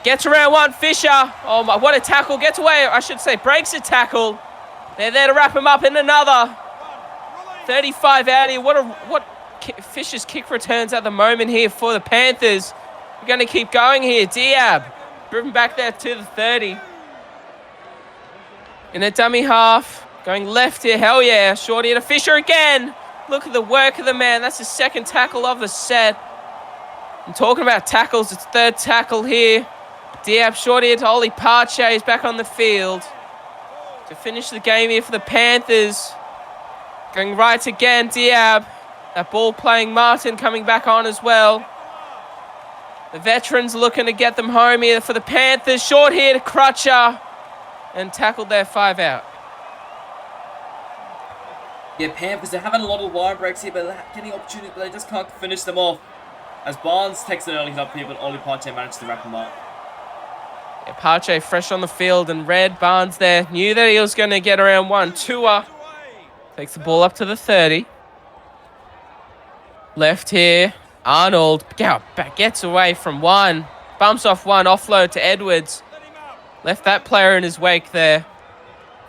Gets around one, Fisher. Oh my, what a tackle. Gets away, I should say, breaks a tackle. They're there to wrap him up in another. 35 out here. What Fisher's kick returns at the moment here for the Panthers. We're going to keep going here. Diab driven back there to the 30. In a dummy half. Going left here. Hell yeah. Short here to Fisher again. Look at the work of the man. That's his 2nd tackle of the set. I'm talking about tackles. It's 3rd tackle here. Diab short here to Ollie Parche. He's back on the field to finish the game here for the Panthers. Going right again, Diab. That ball playing Martin coming back on as well. The veterans looking to get them home here for the Panthers. Short here to Crutcher. And tackled there, 5 out. Yeah, Panthers, they're having a lot of line breaks here, but they're getting opportunities, but they just can't finish them off. As Barnes takes an early hit up here, but Ollie Parche managed to wrap him up. Yeah, Parche fresh on the field and red. Barnes there. Knew that he was going to get around one. Tua takes the ball up to the 30. Left here. Arnold gets away from one. Bumps off one. Offload to Edwards. Left that player in his wake there.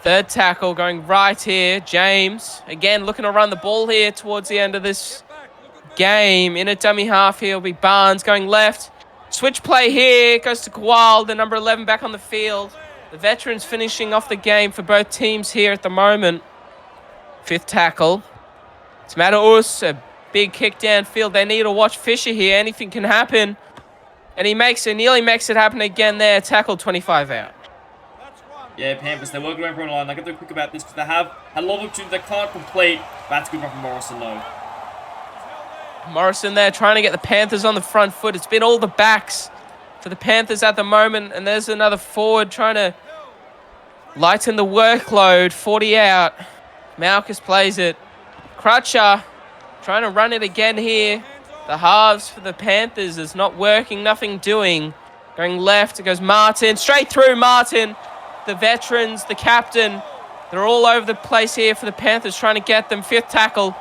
3rd tackle going right here. James. Again, looking to run the ball here towards the end of this game. In a dummy half here will be Barnes going left. Switch play here. Goes to Kowal, the number 11 back on the field. The veterans finishing off the game for both teams here at the moment. 5th tackle. It's Mataus. A big kick downfield. They need to watch Fisher here. Anything can happen. And he nearly makes it happen again there. Tackle 25 out. Yeah, Panthers, they're working around the line. I got to be quick about this because they have had a lot of opportunities they can't complete. That's a good run from Morrison, though. Morrison there trying to get the Panthers on the front foot. It's been all the backs for the Panthers at the moment. And there's another forward trying to lighten the workload. 40 out. Malchus plays it. Crutcher trying to run it again here. The halves for the Panthers is not working. Nothing doing. Going left. It goes Martin. Straight through Martin. The veterans, the captain. They're all over the place here for the Panthers trying to get them. 5th tackle.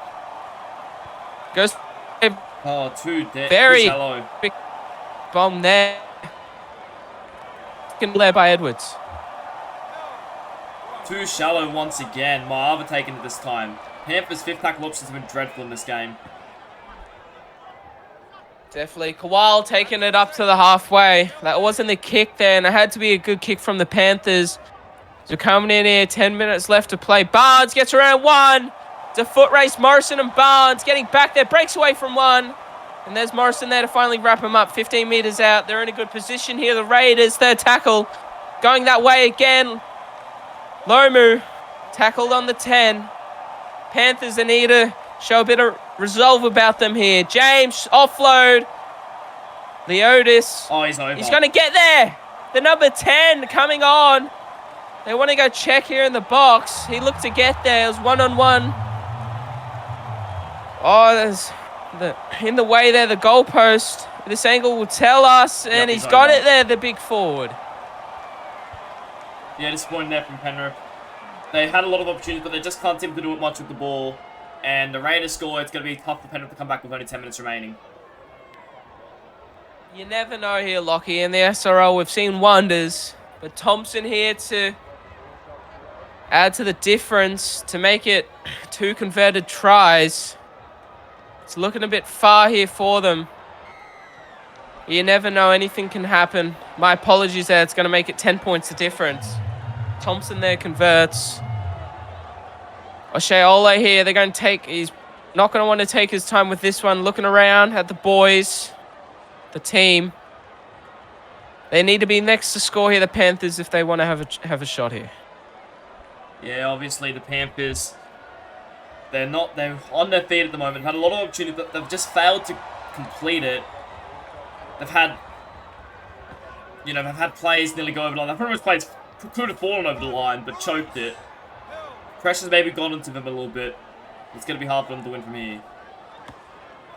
Goes... Very big bomb there. Led by Edwards. Too shallow once again. Maava taking it this time. Panthers' 5th tackle options have been dreadful in this game. Definitely. Kowal taking it up to the halfway. That wasn't the kick there, and it had to be a good kick from the Panthers. So coming in here, 10 minutes left to play. Barnes gets around one. It's a foot race. Morrison and Barnes getting back there. Breaks away from one. And there's Morrison there to finally wrap him up. 15 meters out. They're in a good position here. The Raiders, 3rd tackle. Going that way again. Lomu tackled on the 10. Panthers, they need to show a bit of resolve about them here. James, offload. Leotis. Oh, he's over. He's going to get there. The number 10 coming on. They want to go check here in the box. He looked to get there. It was one-on-one. Oh, there's in the way there, the goalpost. This angle will tell us. And he's got it there, the big forward. Yeah, disappointing there from Penrith. They had a lot of opportunities, but they just can't seem to do it much with the ball. And the Raiders score, it's going to be tough for Penrith to come back with only 10 minutes remaining. You never know here, Lockie. In the SRL, we've seen wonders. But Thompson here to add to the difference, to make it 2 converted tries. It's looking a bit far here for them. You never know, anything can happen. My apologies there, it's going to make it 10 points the difference. Thompson there converts. O'Shea Ole here, they're going to take, he's not going to want to take his time with this one. Looking around at the boys, the team. They need to be next to score here, the Panthers, if they want to have a shot here. Yeah, obviously the Panthers, they're on their feet at the moment. Had a lot of opportunity, but they've just failed to complete it. They've had plays nearly go over the line. They've pretty much plays could have fallen over the line, but choked it. Pressure's maybe gone into them a little bit. It's going to be hard for them to win from here.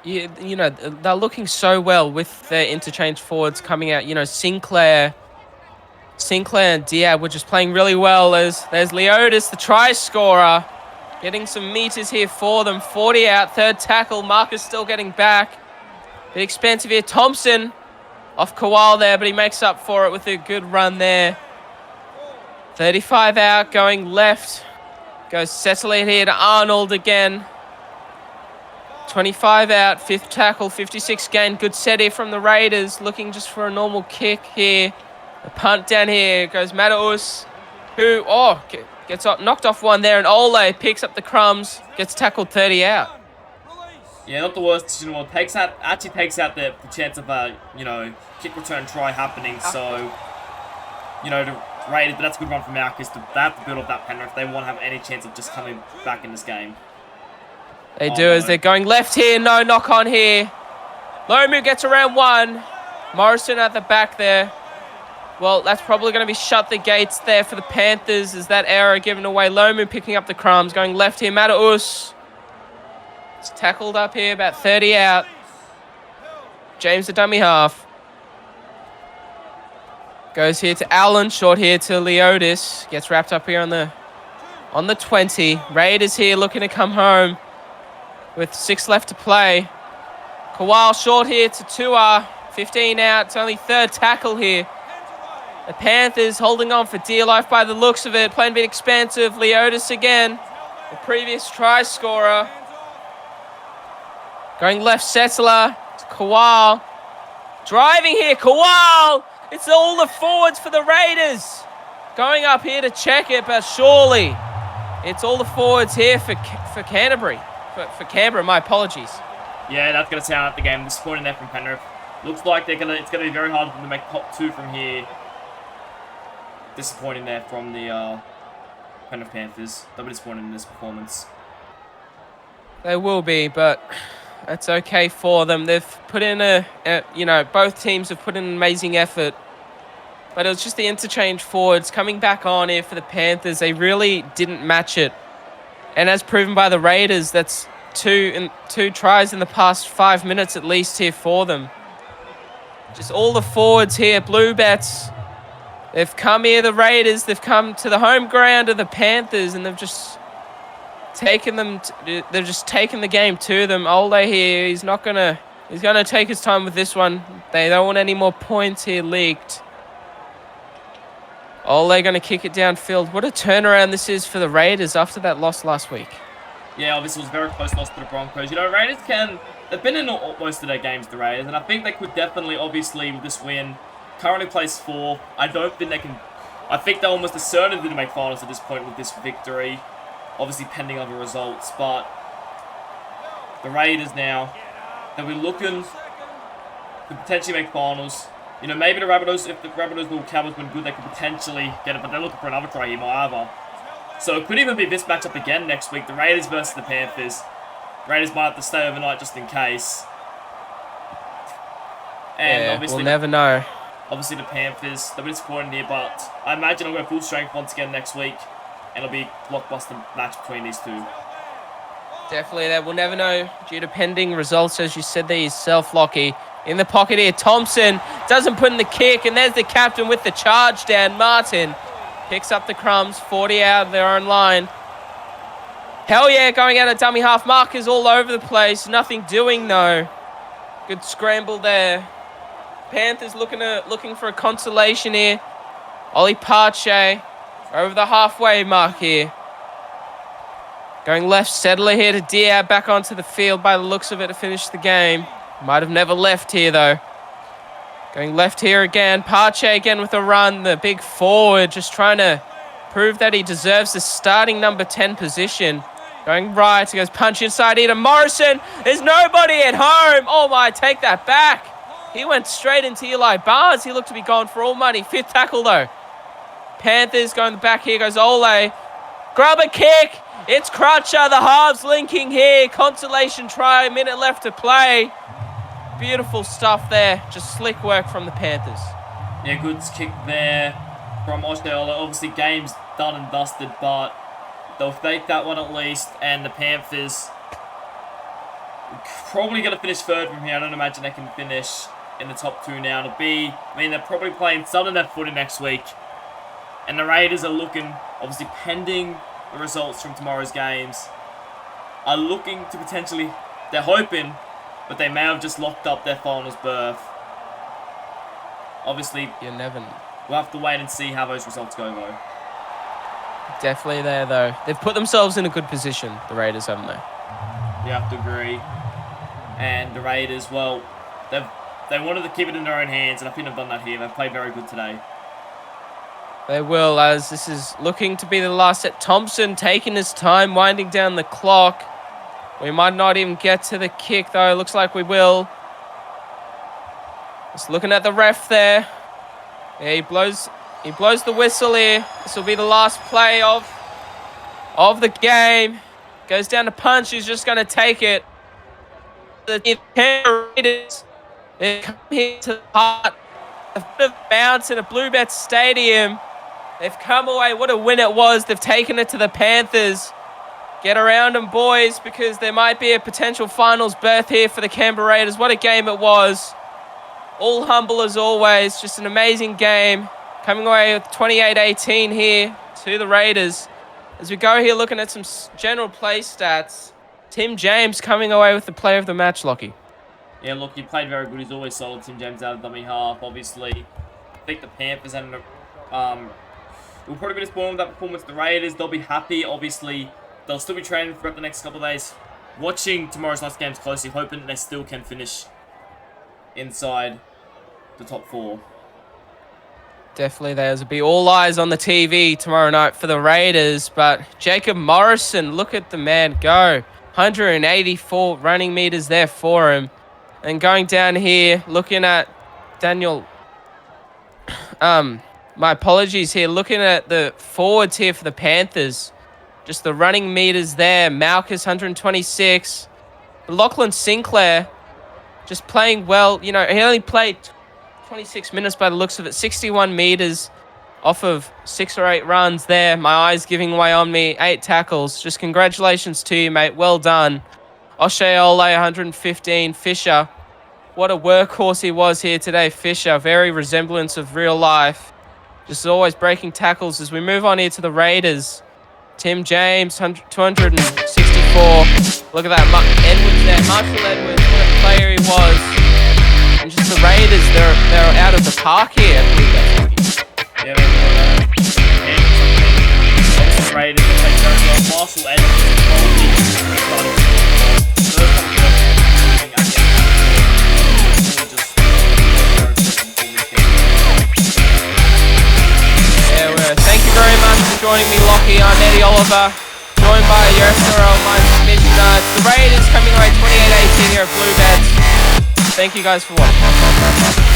Yeah, they're looking so well with their interchange forwards coming out. Sinclair Sinclair and Diab were just playing really well. There's Leotis, the try scorer, getting some meters here for them. 40 out, third tackle. Marcus still getting back. Bit expensive here. Thompson off Kowal there, but he makes up for it with a good run there. 35 out, going left. Goes Cecily here to Arnold again. 25 out, fifth tackle, 56 gain. Good set here from the Raiders, looking just for a normal kick here. The punt down here goes Mataus, who, gets knocked off one there, and Ole picks up the crumbs, gets tackled 30 out. Yeah, not the worst decision. Well, takes out the chance of a, kick return try happening. So, the Raiders, but that's a good run from Marcus. They have to build up that Penrith if they want to have any chance of just coming back in this game. They do as they're going left here. No knock on here. Lomu gets around one. Morrison at the back there. Well, that's probably going to be shut the gates there for the Panthers. Is that error given away? Lomu picking up the crumbs. Going left here. Mataus. It's tackled up here. About 30 out. James the dummy half. Goes here to Allen. Short here to Leotis. Gets wrapped up here on the 20. Raiders here looking to come home with 6 left to play. Kowal short here to Tua. 15 out. It's only third tackle here. The Panthers holding on for dear life by the looks of it. Playing a bit expansive. Leotis again. The previous try scorer. Going left, Settler. To Kowal. Driving here, Kowal. It's all the forwards for the Raiders. Going up here to check it, but surely it's all the forwards here for Canterbury. For Canberra, my apologies. Yeah, that's going to sound out the game. Disappointing there from Penrith. Looks like it's going to be very hard for them to make top 2 from here. Disappointing there from the Penrith Panthers. They'll be disappointed in this performance. They will be, but it's okay for them. They've put in both teams have put in an amazing effort. But it was just the interchange forwards coming back on here for the Panthers. They really didn't match it. And as proven by the Raiders, that's two tries in the past 5 minutes at least here for them. Just all the forwards here, Blue Bets. They've come here, the Raiders. They've come to the home ground of the Panthers, and they've just taken them. They've just taken the game to them. Ole here, he's gonna take his time with this one. They don't want any more points here leaked. Ole going to kick it downfield. What a turnaround this is for the Raiders after that loss last week. Yeah, obviously it was a very close loss to the Broncos. Raiders they've been in most of their games, the Raiders, and I think they could definitely, obviously, with this win, currently place 4. I don't think they can. I think they're almost assertive to make finals at this point with this victory. Obviously pending other results, but the Raiders now, they'll be looking to potentially make finals. Maybe the Rabbitohs, if the Rabbitohs or Cowboys been good, they could potentially get it, but they're looking for another try here, either. So it could even be this matchup again next week, the Raiders versus the Panthers. Raiders might have to stay overnight just in case. And obviously, we'll never know. Obviously the Panthers, they'll be disappointed here, but I imagine they'll go full strength once again next week. And it'll be a blockbuster match between these two. Definitely that. We'll never know due to pending results, as you said there yourself, Lockie. In the pocket here, Thompson doesn't put in the kick, and there's the captain with the charge down. Martin picks up the crumbs, 40 out of their own line. Hell yeah, going out of dummy half. Markers all over the place. Nothing doing, though. Good scramble there. Panthers looking for a consolation here. Ollie Pache over the halfway mark here. Going left, Settler here to Diab, back onto the field by the looks of it to finish the game. Might have never left here, though. Going left here again. Pache again with a run. The big forward just trying to prove that he deserves the starting number 10 position. Going right. He goes punch inside here to Morrison. There's nobody at home. Oh, my. Take that back. He went straight into Eli Barnes. He looked to be gone for all money. 5th tackle, though. Panthers going back here. Goes Ole. Grab a kick. It's Crutcher. The halves linking here. Consolation try. A minute left to play. Beautiful stuff there. Just slick work from the Panthers. Yeah, good kick there from Oshtale. Obviously, game's done and dusted, but they'll take that one at least. And the Panthers probably going to finish 3rd from here. I don't imagine they can finish in the top 2 now. They're probably playing Southern that footy next week. And the Raiders are looking, obviously pending the results from tomorrow's games, are looking to potentially, they're hoping, but they may have just locked up their finals berth. Obviously, you never know. We'll have to wait and see how those results go, though. Definitely there, though. They've put themselves in a good position, the Raiders, haven't they? You have to agree. And the Raiders, well, they wanted to keep it in their own hands, and I think they've done that here. They've played very good today. They will, as this is looking to be the last set. Thompson taking his time, winding down the clock. We might not even get to the kick, though. Looks like we will. Just looking at the ref there. Yeah, he blows the whistle here. This will be the last play of the game. Goes down to punch. He's just going to take it. The Panthers, they come here to the heart. A bit of bounce in a Bluebet Stadium. They've come away. What a win it was. They've taken it to the Panthers. Get around them, boys, because there might be a potential finals berth here for the Canberra Raiders. What a game it was. All humble as always. Just an amazing game. Coming away with 28-18 here to the Raiders. As we go here looking at some general play stats. Tim James coming away with the player of the match, Lockie. Yeah, look, he played very good. He's always solid, Tim James, out of dummy half. Obviously, I think the Panthers and will probably be disappointed with that performance. The Raiders, they'll be happy. Obviously, they'll still be training throughout the next couple of days. Watching tomorrow's last games closely, hoping that they still can finish inside the top 4. Definitely there's be all eyes on the TV tomorrow night for the Raiders. But Jacob Morrison, look at the man go. 184 running meters there for him. And going down here, looking at Daniel... my apologies here. Looking at the forwards here for the Panthers. Just the running meters there. Malchus, 126. Lachlan Sinclair, just playing well. You know, he only played 26 minutes by the looks of it. 61 meters off of 6 or 8 runs there. My eyes giving way on me. 8 tackles. Just congratulations to you, mate. Well done. O'Shea Ole, 115. Fisher, what a workhorse he was here today. Fisher, very resemblance of real life. Just always breaking tackles. As we move on here to the Raiders. Tim James, 264. Look at that. Edwards there. Marshall Edwards, what a player he was. And just the Raiders, they're out of the park here. Yeah, the Raiders are playing very well. Marshall Edwards is probably thank you very much for joining me, Lockie. I'm Eddie Oliver, joined by your SRL Midnight. The Raiders coming away 28-18 here at Bluebets. Thank you guys for watching.